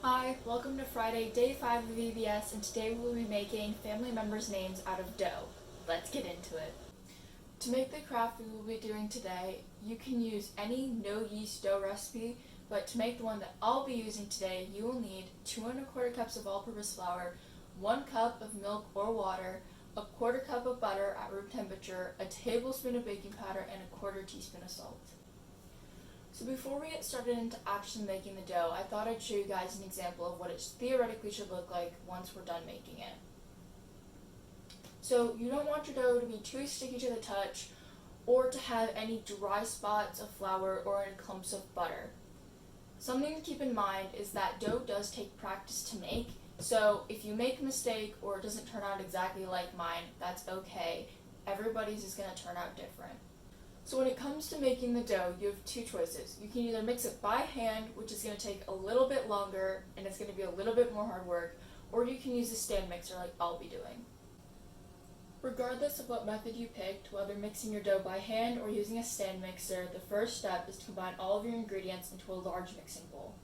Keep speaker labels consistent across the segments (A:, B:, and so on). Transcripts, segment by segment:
A: Hi, welcome to Friday, day 5 of VBS, and today we will be making family members' names out of dough. Let's get into it. To make the craft we will be doing today, you can use any no-yeast dough recipe, but to make the one that I'll be using today, you will need 2¼ cups of all-purpose flour, 1 cup of milk or water, a 1/4 cup of butter at room temperature, a tablespoon of baking powder, and a 1/4 teaspoon of salt. So before we get started into actually making the dough, I thought I'd show you guys an example of what it theoretically should look like once we're done making it. So you don't want your dough to be too sticky to the touch or to have any dry spots of flour or any clumps of butter. Something to keep in mind is that dough does take practice to make, so if you make a mistake or it doesn't turn out exactly like mine, that's okay. Everybody's is going to turn out different. So when it comes to making the dough, you have two choices. You can either mix it by hand, which is going to take a little bit longer and it's going to be a little bit more hard work, or you can use a stand mixer like I'll be doing. Regardless of what method you picked, whether mixing your dough by hand or using a stand mixer, the first step is to combine all of your ingredients into a large mixing bowl.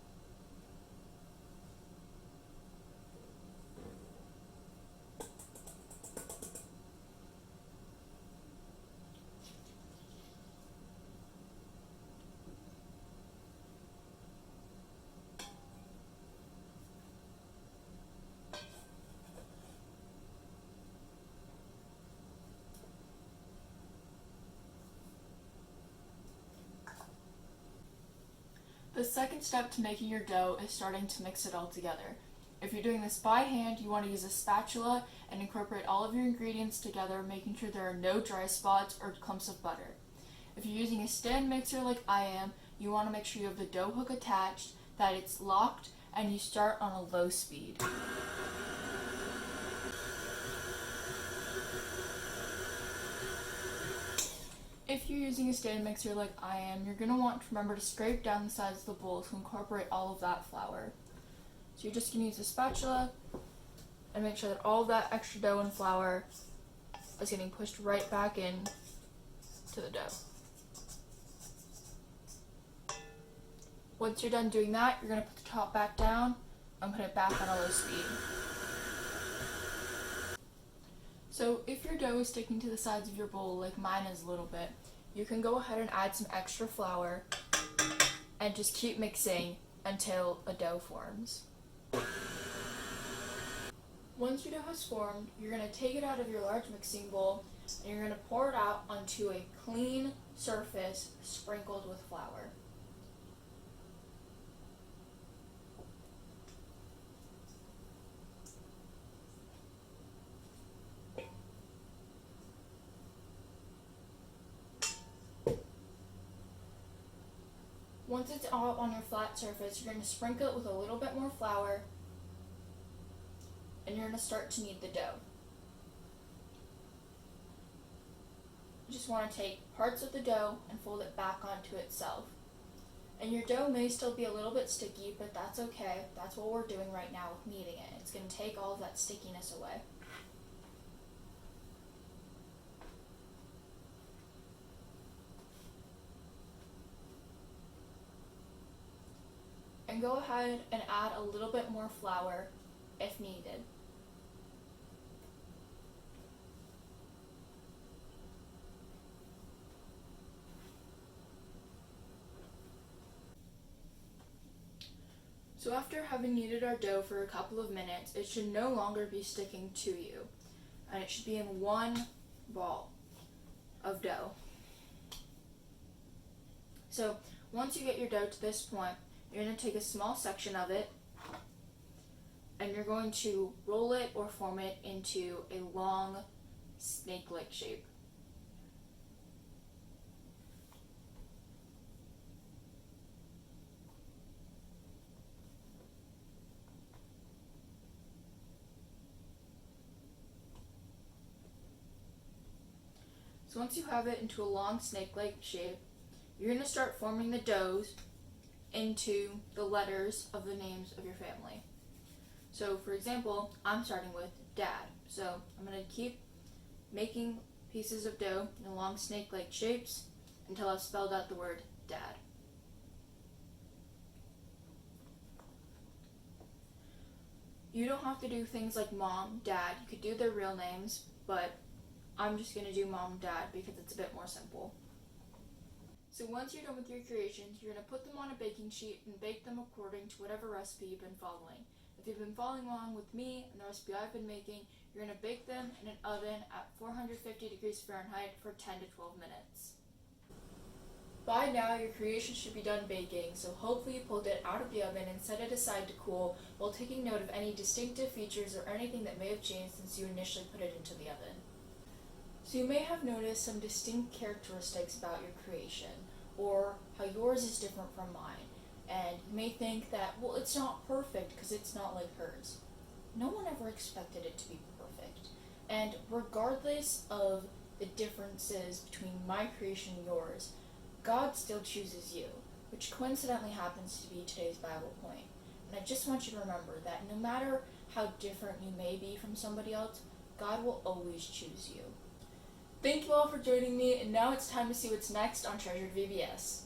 A: The second step to making your dough is starting to mix it all together. If you're doing this by hand, you want to use a spatula and incorporate all of your ingredients together, making sure there are no dry spots or clumps of butter. If you're using a stand mixer like I am, you want to make sure you have the dough hook attached, that it's locked, and you start on a low speed. If you're using a stand mixer like I am, you're going to want to remember to scrape down the sides of the bowl to incorporate all of that flour. So you're just going to use a spatula and make sure that all of that extra dough and flour is getting pushed right back in to the dough. Once you're done doing that, you're going to put the top back down and put it back on a low speed. So if your dough is sticking to the sides of your bowl like mine is a little bit, you can go ahead and add some extra flour and just keep mixing until a dough forms. Once your dough has formed, you're going to take it out of your large mixing bowl and you're going to pour it out onto a clean surface sprinkled with flour. Once it's all on your flat surface, you're going to sprinkle it with a little bit more flour and you're going to start to knead the dough. You just want to take parts of the dough and fold it back onto itself. And your dough may still be a little bit sticky, but that's okay. That's what we're doing right now with kneading it. It's going to take all of that stickiness away. And go ahead and add a little bit more flour if needed. So after having kneaded our dough for a couple of minutes, it should no longer be sticking to you, and it should be in one ball of dough. So once you get your dough to this point, you're going to take a small section of it and you're going to roll it or form it into a long snake-like shape. So once you have it into a long snake-like shape, you're going to start forming the doughs into the letters of the names of your family. So for example, I'm starting with Dad. So I'm going to keep making pieces of dough in long snake-like shapes until I've spelled out the word Dad. You don't have to do things like mom, dad. You could do their real names, but I'm just going to do mom, dad because it's a bit more simple. So once you're done with your creations, you're going to put them on a baking sheet and bake them according to whatever recipe you've been following. If you've been following along with me and the recipe I've been making, you're going to bake them in an oven at 450 degrees Fahrenheit for 10 to 12 minutes. By now, your creation should be done baking, so hopefully you pulled it out of the oven and set it aside to cool while taking note of any distinctive features or anything that may have changed since you initially put it into the oven. So you may have noticed some distinct characteristics about your creation, or how yours is different from mine, and you may think that, well, it's not perfect because it's not like hers. No one ever expected it to be perfect, and regardless of the differences between my creation and yours, God still chooses you, which coincidentally happens to be today's Bible point. And I just want you to remember that no matter how different you may be from somebody else, God will always choose you. Thank you all for joining me, and now it's time to see what's next on Treasured VBS.